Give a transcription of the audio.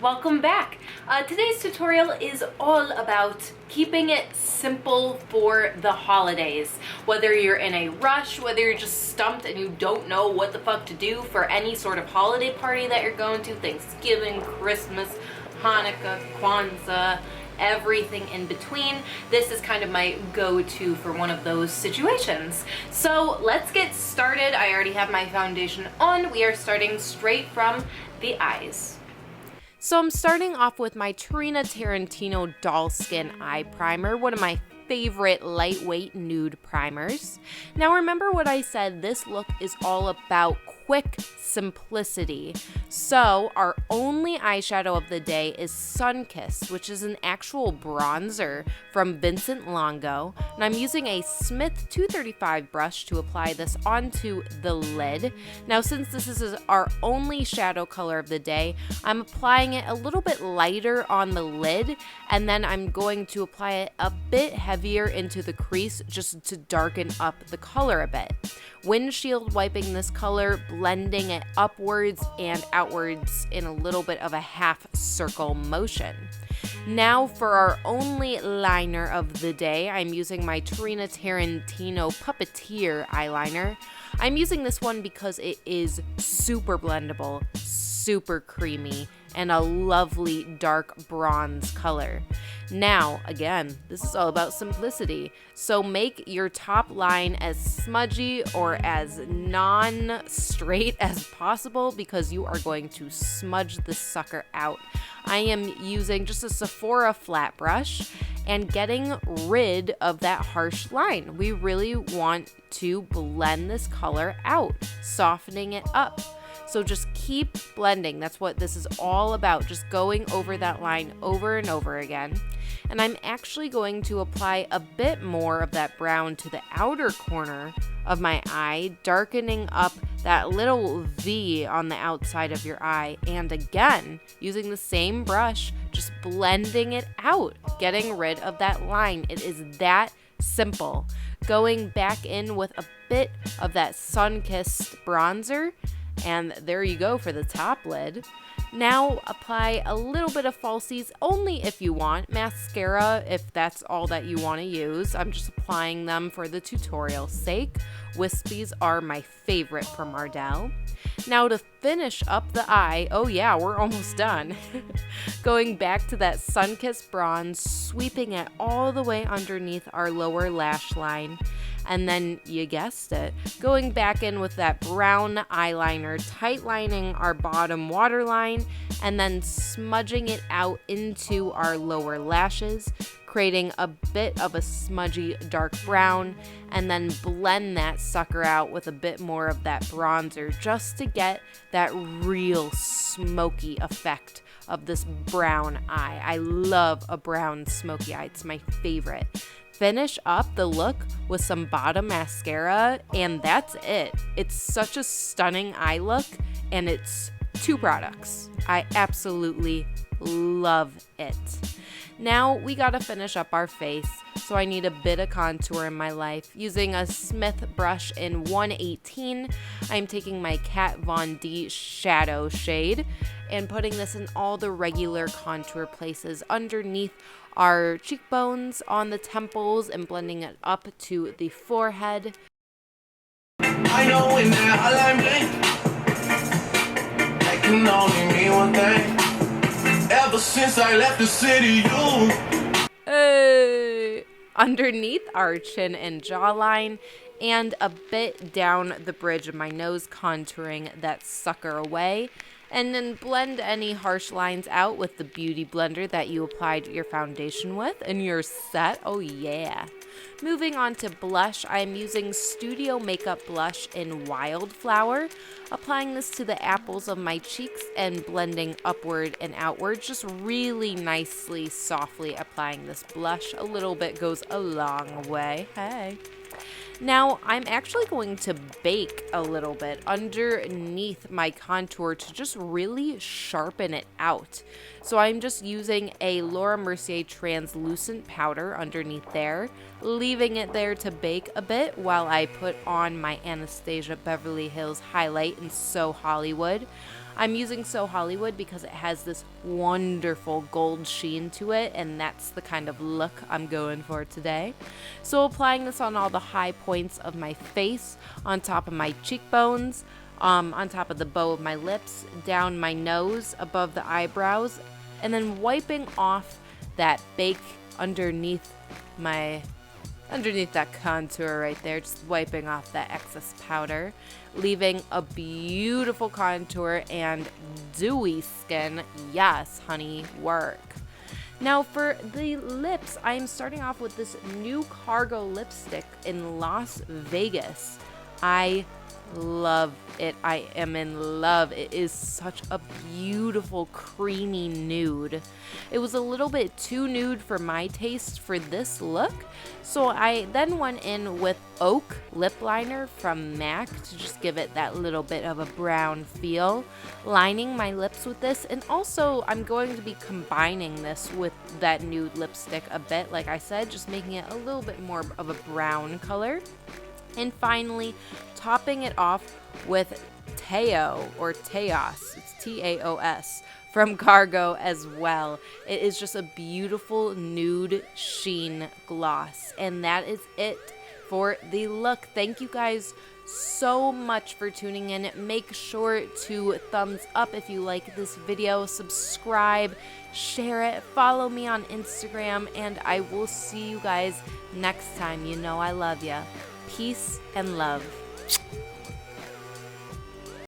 welcome back. Today's tutorial is all about keeping it simple for the holidays. Whether you're in a rush, whether you're just stumped and you don't know what the fuck to do for any sort of holiday party that you're going to, Thanksgiving, Christmas, Hanukkah, Kwanzaa, everything in between. This is kind of my go-to for one of those situations. So let's get started. I already have my foundation on. We are starting straight from the eyes. So I'm starting off with my Tarantino Dollskin eye primer, one of my favorite lightweight nude primers. Now remember what I said, this look is all about quick simplicity. So our only eyeshadow of the day is Sunkissed, which is an actual bronzer from Vincent Longo. And I'm using a Smith 235 brush to apply this onto the lid. Now since this is our only shadow color of the day, I'm applying it a little bit lighter on the lid, and then I'm going to apply it a bit heavier into the crease just to darken up the color a bit. Windshield wiping this color, blending it upwards and outwards in a little bit of a half circle motion. Now for our only liner of the day, I'm using my Tarantino Puppeteer eyeliner. I'm using this one because it is super blendable, super creamy, and a lovely dark bronze color. Now, again, this is all about simplicity. So make your top line as smudgy or as non-straight as possible because you are going to smudge the sucker out. I am using just a Sephora flat brush and getting rid of that harsh line. We really want to blend this color out, softening it up. So just keep blending. That's what this is all about, just going over that line over and over again. And I'm actually going to apply a bit more of that brown to the outer corner of my eye, darkening up that little V on the outside of your eye. And again, using the same brush, just blending it out, getting rid of that line. It is that simple. Going back in with a bit of that Sunkissed bronzer, and there you go for the top lid. Now apply a little bit of falsies, only if you want. Mascara, if that's all that you want to use. I'm just applying them for the tutorial's sake. Wispies are my favorite from Ardell. Now to finish up the eye, oh yeah, we're almost done. Going back to that Sunkissed bronze, sweeping it all the way underneath our lower lash line. And then, you guessed it, going back in with that brown eyeliner, tight lining our bottom waterline, and then smudging it out into our lower lashes, creating a bit of a smudgy dark brown, and then blend that sucker out with a bit more of that bronzer just to get that real smoky effect of this brown eye. I love a brown smoky eye. It's my favorite. Finish up the look with some bottom mascara, and that's it. It's such a stunning eye look, and it's 2 products. I absolutely love it. Now we gotta finish up our face, so I need a bit of contour in my life. Using a Smith brush in 118, I'm taking my Kat Von D shadow shade and putting this in all the regular contour places underneath our cheekbones, on the temples, and blending it up to the forehead. I know in that I can only mean one thing. Ever since I left the city, Hey! Underneath our chin and jawline, and a bit down the bridge of my nose, contouring that sucker away. And then blend any harsh lines out with the beauty blender that you applied your foundation with, and you're set. Oh yeah. Moving on to blush, I'm using Studio Makeup Blush in Wildflower, applying this to the apples of my cheeks and blending upward and outward, just really nicely, softly applying this blush. A little bit goes a long way. Hey. Now, I'm actually going to bake a little bit underneath my contour to just really sharpen it out. So I'm just using a Laura Mercier translucent powder underneath there, leaving it there to bake a bit while I put on my Anastasia Beverly Hills highlight in So Hollywood. I'm using So Hollywood because it has this wonderful gold sheen to it, and that's the kind of look I'm going for today. So applying this on all the high points of my face, on top of my cheekbones, on top of the bow of my lips, down my nose, above the eyebrows, and then wiping off that bake underneath that contour right there, just wiping off that excess powder, leaving a beautiful contour and dewy skin. Yes, honey, work. Now for the lips, I'm starting off with this new Crago lipstick in Las Vegas. I love it. I am in love. It is such a beautiful creamy nude. It was a little bit too nude for my taste for this look, so I then went in with Oak lip liner from MAC to just give it that little bit of a brown feel, lining my lips with this. And also I'm going to be combining this with that nude lipstick a bit, like I said, just making it a little bit more of a brown color. And finally, topping it off with Taos, it's Taos, from Crago as well. It is just a beautiful nude sheen gloss. And that is it for the look. Thank you guys so much for tuning in. Make sure to thumbs up if you like this video, subscribe, share it, follow me on Instagram, and I will see you guys next time. You know I love ya. Peace and love.